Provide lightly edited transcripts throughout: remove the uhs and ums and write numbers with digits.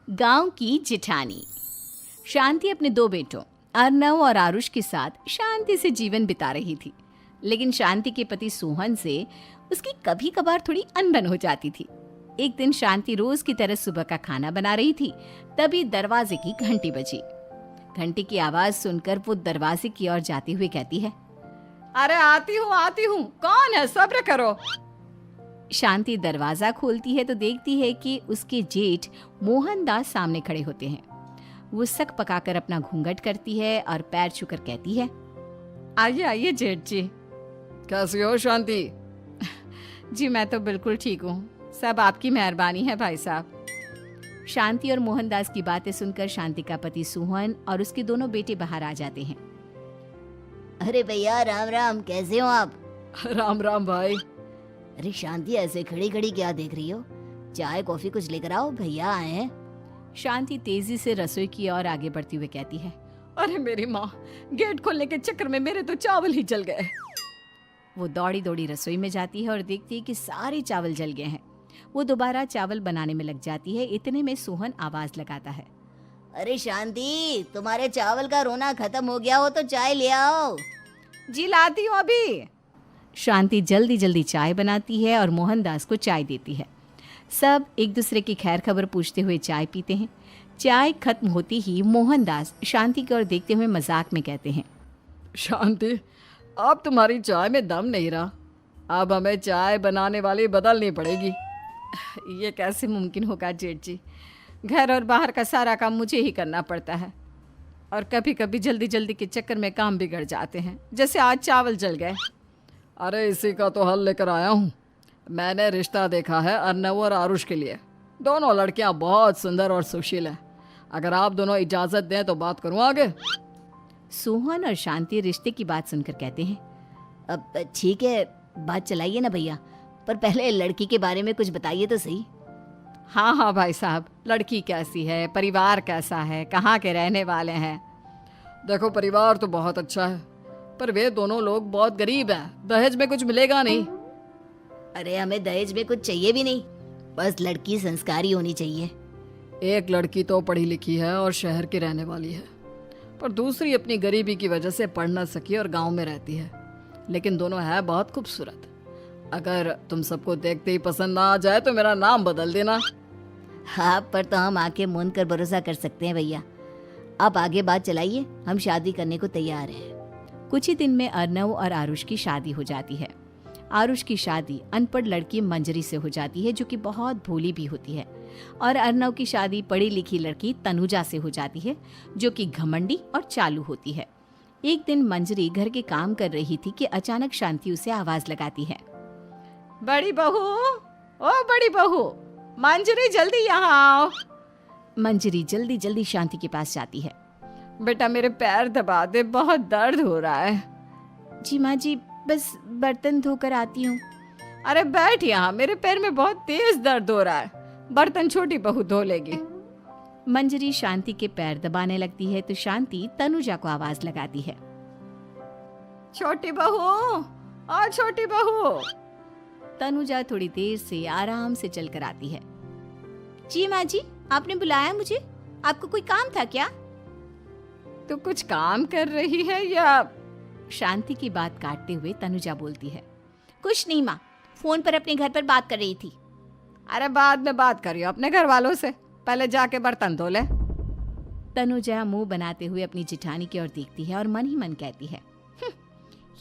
गांव की जिठानी। शांति अपने दो बेटों अर्नव और आरुष के साथ शांति से जीवन बिता रही थी। लेकिन शांति के पति सोहन से उसकी कभी कभार थोड़ी अनबन हो जाती थी। एक दिन शांति रोज की तरह सुबह का खाना बना रही थी, तभी दरवाजे की घंटी बजी। घंटी की आवाज सुनकर वो दरवाजे की ओर जाते हुए कहती है, अरे आती हूँ, कौन है? सब्र करो। शांति दरवाजा खोलती है तो देखती है कि उसके जेठ मोहनदास सामने खड़े होते हैं। वो सक पकाकर अपना घूंघट करती है और पैर छूकर कहती है, आइए आइए जेठ जी। कैसी हो शांति? जी मैं तो बिल्कुल ठीक हूँ, सब आपकी मेहरबानी है भाई साहब। शांति और मोहनदास की बातें सुनकर शांति का पति सोहन और उसके दोनों बेटे बाहर आ जाते हैं। अरे भैया राम राम, कैसे हो आप? राम राम भाई। अरे शांति, ऐसे खड़ी खड़ी क्या देख रही हो? चाय कॉफी कुछ लेकर आओ, भैया आए हैं। शांति तेजी से रसोई की ओर आगे बढ़ती हुए कहती है, अरे मेरी माँ, गेट खोलने के चक्कर में मेरे तो चावल ही जल गए। वो दौड़ी दौड़ी रसोई में जाती है और देखती है कि सारे चावल जल गए हैं। वो दोबारा चावल बनाने में लग जाती है। इतने में सोहन आवाज लगाता है, अरे शांति, तुम्हारे चावल का रोना खत्म हो गया हो तो चाय ले आओ। जी लाती हूँ अभी। शांति जल्दी जल्दी चाय बनाती है और मोहनदास को चाय देती है। सब एक दूसरे की खैर खबर पूछते हुए चाय पीते हैं। चाय खत्म होती ही मोहनदास शांति की ओर देखते हुए मजाक में कहते हैं, शांति, अब तुम्हारी चाय में दम नहीं रहा, अब हमें चाय बनाने वाली बदलनी पड़ेगी। ये कैसे मुमकिन होगा जेठ जी? घर और बाहर का सारा काम मुझे ही करना पड़ता है और कभी कभी जल्दी जल्दी के चक्कर में काम बिगड़ जाते हैं, जैसे आज चावल जल गए। अरे इसी का तो हल लेकर आया हूँ। मैंने रिश्ता देखा है अर्नव और आरुष के लिए। दोनों लड़कियाँ बहुत सुंदर और सुशील हैं। अगर आप दोनों इजाज़त दें तो बात करूँ आगे। सोहन और शांति रिश्ते की बात सुनकर कहते हैं, अब ठीक है, बात चलाइए ना भैया, पर पहले लड़की के बारे में कुछ बताइए तो सही। हाँ हाँ भाई साहब, लड़की कैसी है, परिवार कैसा है, कहाँ के रहने वाले हैं? देखो, परिवार तो बहुत अच्छा है, पर वे दोनों लोग बहुत गरीब हैं। दहेज में कुछ मिलेगा नहीं। अरे हमें दहेज में कुछ चाहिए भी नहीं, बस लड़की संस्कारी होनी चाहिए। एक लड़की तो पढ़ी लिखी है और शहर की रहने वाली है, पर दूसरी अपनी गरीबी की वजह से पढ़ न सकी और गांव में रहती है। लेकिन दोनों है बहुत खूबसूरत। अगर तुम सबको देखते ही पसंद ना आ जाए तो मेरा नाम बदल देना। हाँ, पर तो हम आंखें मूंद कर भरोसा कर सकते हैं भैया। आप आगे बात चलाइए, हम शादी करने को तैयार हैं। कुछ ही दिन में अर्नव और आरुष की शादी हो जाती है। आरुष की शादी अनपढ़ लड़की मंजरी से हो जाती है, जो कि बहुत भोली भी होती है। और अर्नव की शादी पढ़ी लिखी लड़की तनुजा से हो जाती है, जो कि घमंडी और चालू होती है। एक दिन मंजरी घर के काम कर रही थी कि अचानक शांति उसे आवाज लगाती है, बड़ी बहू, ओ बड़ी बहू, मंजरी जल्दी यहाँ आओ। मंजरी जल्दी जल्दी शांति के पास जाती है। बेटा मेरे पैर दबा दे, बहुत दर्द हो रहा है। जी माँ जी, बस बर्तन धोकर आती हूँ। अरे बैठ यहाँ, मेरे पैर में बहुत तेज दर्द हो रहा है। बर्तन छोटी बहू धो लेगी। मंजरी शांति के पैर दबाने लगती है तो शांति तनुजा को आवाज लगाती है, छोटी बहू, ओ छोटी बहू। तनुजा थोड़ी देर से आराम से चलकर आती है। जी माँ जी, आपने बुलाया मुझे? आपको कोई काम था क्या? तू कुछ काम कर रही है या? शांति की बात काटते हुए तनुजा बोलती है, कुछ नहीं माँ, फोन पर अपने घर पर बात कर रही थी। अरे बाद में बात करियो अपने घर वालों से, पहले जाके बर्तन धो ले। तनुजा मुंह बनाते हुए अपनी जिठानी की ओर देखती है और मन ही मन कहती है,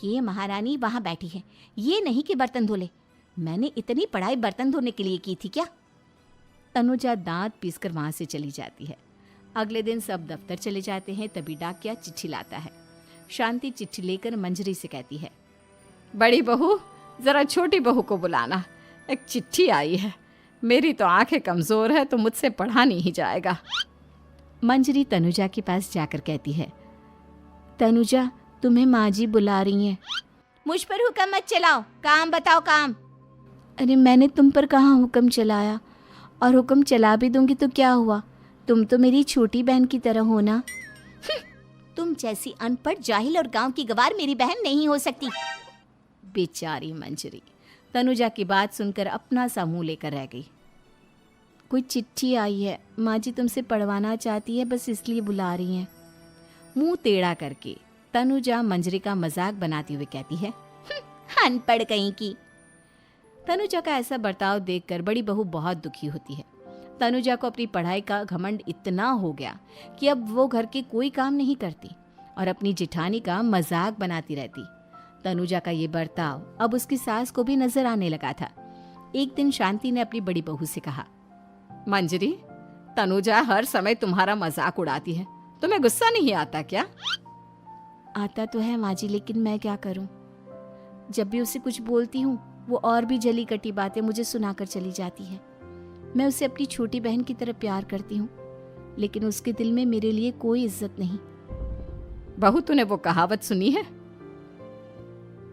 ये महारानी वहाँ बैठी है, ये नहीं कि बर्तन धो ले। मैंने इतनी पढ़ाई बर्तन धोने के लिए की थी क्या? तनुजा दांत पीसकर वहां से चली जाती है। अगले दिन सब दफ्तर चले जाते हैं, तभी डाकिया चिट्ठी लाता है। शांति चिट्ठी लेकर मंजरी से कहती है, बड़ी बहू, जरा छोटी बहू को बुलाना, एक चिट्ठी आई है। मेरी तो आंखें कमजोर है तो मुझसे पढ़ा नहीं जाएगा। मंजरी तनुजा के पास जाकर कहती है, तनुजा, तुम्हें माँ जी बुला रही हैं। मुझ पर हुक्म मत चलाओ, काम बताओ काम। अरे मैंने तुम पर कहाँ हुक्म चलाया, और हुक्म चला भी दूंगी तो क्या हुआ? तुम तो मेरी छोटी बहन की तरह हो ना। तुम जैसी अनपढ़, जाहिल और गांव की गवार मेरी बहन नहीं हो सकती। बेचारी मंजरी तनुजा की बात सुनकर अपना सा मुंह लेकर रह गई। कोई चिट्ठी आई है, माँ जी तुमसे पढ़वाना चाहती है, बस इसलिए बुला रही हैं। मुंह टेढ़ा करके तनुजा मंजरी का मजाक बनाती हुए कहती है, अनपढ़ कहीं की। तनुजा का ऐसा बर्ताव देखकर बड़ी बहू बहुत दुखी होती है। तनुजा को अपनी पढ़ाई का घमंड इतना हो गया कि अब वो घर के कोई काम नहीं करती और अपनी जेठानी का मजाक बनाती रहती। तनुजा का ये बर्ताव अब उसकी सास को भी नजर आने लगा था। एक दिन शांति ने अपनी बड़ी बहू से कहा, मंजरी, तनुजा हर समय तुम्हारा मजाक उड़ाती है, तुम्हें गुस्सा नहीं आता क्या? आता तो है माँ जी, लेकिन मैं क्या करूं? जब भी उसे कुछ बोलती हूँ वो और भी जली कटी बातें मुझे सुनाकर चली जाती है। मैं उसे अपनी छोटी बहन की तरह प्यार करती हूँ, लेकिन उसके दिल में मेरे लिए कोई इज्जत नहीं। बहू, तूने वो कहावत सुनी है,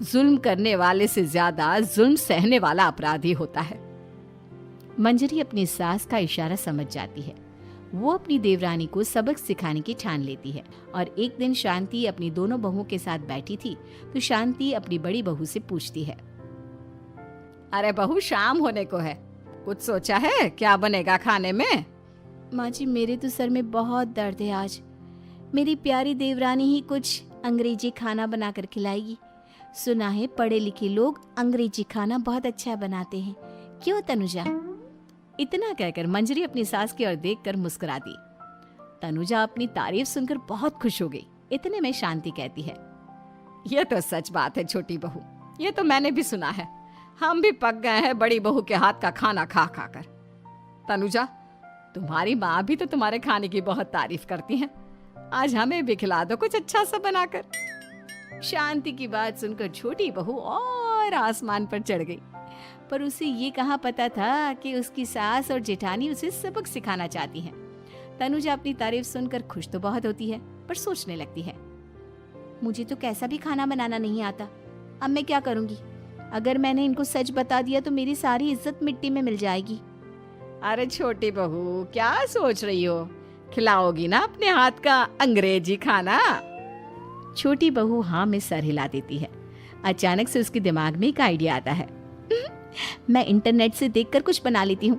जुल्म करने वाले से ज्यादा जुल्म सहने वाला अपराधी होता है। मंजरी अपनी सास का इशारा समझ जाती है। वो अपनी देवरानी को सबक सिखाने की ठान लेती है और एक दिन शांति अपनी दोनों बहुओं के साथ बैठी थी तो शांति अपनी बड़ी बहू से पूछती है, अरे बहू, शाम होने को है, कुछ सोचा है क्या बनेगा खाने में? माँ जी, मेरे तो सर में बहुत दर्द है आज। मेरी प्यारी देवरानी ही कुछ अंग्रेजी खाना बनाकर खिलाएगी। सुना है पढ़े लिखे लोग अंग्रेजी खाना बहुत अच्छा बनाते हैं, क्यों तनुजा? इतना कहकर मंजरी अपनी सास की ओर देखकर मुस्कुरा दी। तनुजा अपनी तारीफ सुनकर बहुत खुश हो गई। इतने में शांति कहती है, ये तो सच बात है छोटी बहू, ये तो मैंने भी सुना है। हम भी पक गए हैं बड़ी बहू के हाथ का खाना खा खा कर। तनुजा, तुम्हारी माँ भी तो तुम्हारे खाने की बहुत तारीफ करती हैं। आज हमें भी खिला दो कुछ अच्छा सा बनाकर। शांति की बात सुनकर छोटी बहू और आसमान पर चढ़ गई, पर उसे ये कहाँ पता था कि उसकी सास और जेठानी उसे सबक सिखाना चाहती हैं। तनुजा अपनी तारीफ सुनकर खुश तो बहुत होती है, पर सोचने लगती है, मुझे तो कैसा भी खाना बनाना नहीं आता। अब मैं क्या करूंगी? अगर मैंने इनको सच बता दिया तो मेरी सारी इज्जत मिट्टी में मिल जाएगी। अरे छोटी बहू, क्या सोच रही हो? खिलाओगी ना अपने हाथ का अंग्रेजी खाना? छोटी बहू हाँ में सर हिला देती है। अचानक से उसके दिमाग में एक आइडिया आता है। मैं इंटरनेट से देखकर कुछ बना लेती हूँ,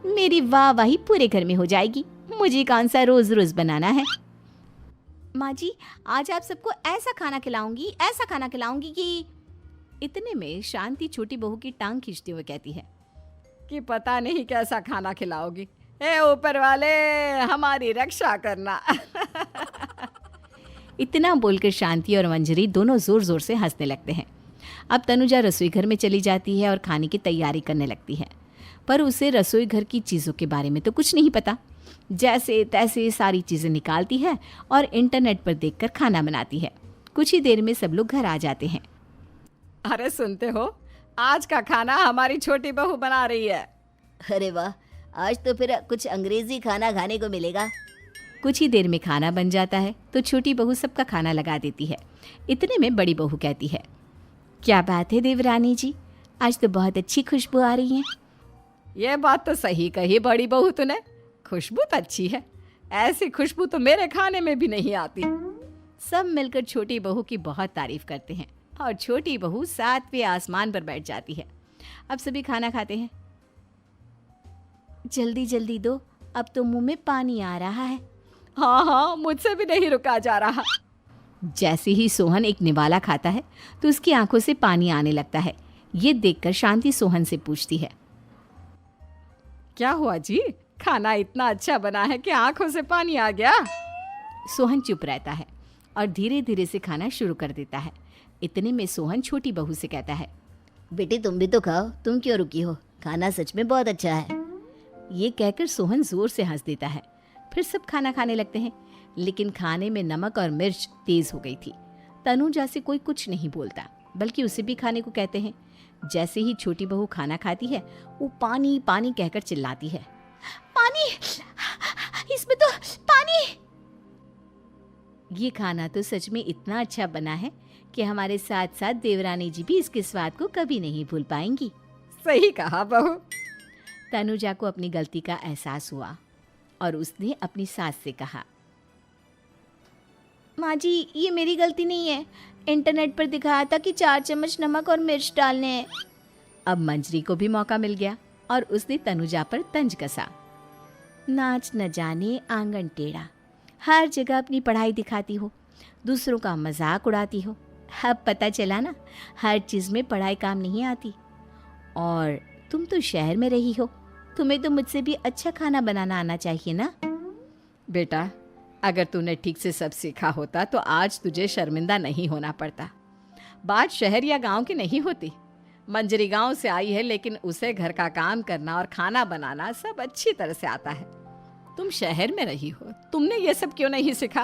मेरी वाहवाही पूरे घर में हो जाएगी। मुझे कौन सा रोज रोज बनाना है। माँ जी, आज आप सबको ऐसा खाना खिलाऊंगी, ऐसा खाना खिलाऊंगी कि... इतने में शांति छोटी बहू की टांग खींचते हुए कहती है कि पता नहीं कैसा खाना खिलाओगी। ए ऊपर वाले, हमारी रक्षा करना। इतना बोलकर शांति और मंजरी दोनों जोर जोर से हंसने लगते हैं। अब तनुजा रसोई घर में चली जाती है और खाने की तैयारी करने लगती है, पर उसे रसोई घर की चीज़ों के बारे में तो कुछ नहीं पता। जैसे तैसे सारी चीज़ें निकालती है और इंटरनेट पर देखकर खाना बनाती है। कुछ ही देर में सब लोग घर आ जाते हैं। अरे सुनते हो, आज का खाना हमारी छोटी बहू बना रही है। अरे वाह, आज तो फिर कुछ अंग्रेजी खाना खाने को मिलेगा। कुछ ही देर में खाना बन जाता है तो छोटी बहू सबका खाना लगा देती है। इतने में बड़ी बहू कहती है, क्या बात है देवरानी जी, आज तो बहुत अच्छी खुशबू आ रही है। ये बात तो सही कही बड़ी बहू तूने, खुशबू तो अच्छी है। ऐसी खुशबू तो मेरे खाने में भी नहीं आती। सब मिलकर छोटी बहू की बहुत तारीफ करते हैं और छोटी बहू 7वें आसमान पर बैठ जाती है। अब सभी खाना खाते हैं। जल्दी जल्दी दो, अब तो मुंह में पानी आ रहा है। हाँ हाँ, मुझसे भी नहीं रुका जा रहा। जैसे ही सोहन एक निवाला खाता है तो उसकी आंखों से पानी आने लगता है। ये देखकर शांति सोहन से पूछती है, क्या हुआ जी, खाना इतना अच्छा बना है कि आंखों से पानी आ गया? सोहन चुप रहता है और धीरे धीरे से खाना शुरू कर देता है। इतने में सोहन छोटी बहू से कहता है, बेटी तुम भी तो खाओ, तुम क्यों रुकी हो? खाना सच में बहुत अच्छा है। ये कहकर सोहन जोर से हंस देता है। फिर सब खाना खाने लगते हैं, लेकिन खाने में नमक और मिर्च तेज हो गई थी। तनुजा से कोई कुछ नहीं बोलता, बल्कि उसे भी खाने को कहते हैं। जैसे ही छोटी बहू खाना खाती है वो पानी पानी कहकर चिल्लाती है, पानी, इसमें तो पानी। ये खाना तो सच में इतना अच्छा बना है कि हमारे साथ साथ देवरानी जी भी इसके स्वाद को कभी नहीं भूल पाएंगी। सही कहा बहू। तनुजा को अपनी गलती का एहसास हुआ और उसने अपनी सास से कहा, माँ जी ये मेरी गलती नहीं है, इंटरनेट पर दिखाया था कि 4 चम्मच नमक और मिर्च डालने हैं। अब मंजरी को भी मौका मिल गया और उसने तनुजा पर तंज कसा। नाच न जाने आंगन टेढ़ा, हर जगह अपनी पढ़ाई दिखाती हो, दूसरों का मजाक उड़ाती हो। अब पता चला ना, हर चीज़ में पढ़ाई काम नहीं आती। और तुम तो शहर में रही हो, तुम्हें तो मुझसे भी अच्छा खाना बनाना आना चाहिए ना। बेटा, अगर तूने ठीक से सब सीखा होता तो आज तुझे शर्मिंदा नहीं होना पड़ता। बात शहर या गांव की नहीं होती। मंजरी गांव से आई है, लेकिन उसे घर का काम करना और खाना बनाना सब अच्छी तरह से आता है। तुम शहर में रही हो, तुमने ये सब क्यों नहीं सीखा?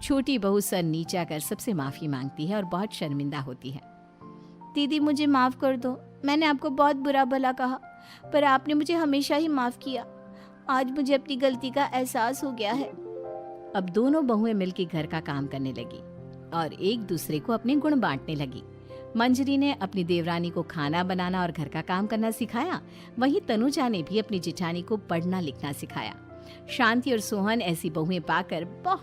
छोटी बहू सर नीचा कर सबसे माफ़ी मांगती है और बहुत शर्मिंदा होती है। दीदी मुझे माफ़ कर दो, मैंने आपको बहुत बुरा भला कहा, पर आपने मुझे हमेशा ही माफ़ किया। आज मुझे अपनी गलती का एहसास हो गया है। अब दोनों बहुएं मिलकर घर का काम करने लगी और एक दूसरे को अपने गुण बांटने लगी। मंजरी ने अपनी देवरानी को खाना बनाना और घर का काम करना सिखाया, वहीं तनुजा ने भी अपनी जिठानी को पढ़ना लिखना सिखाया। शांति और सोहन ऐसी बहुएं पाकर बहुत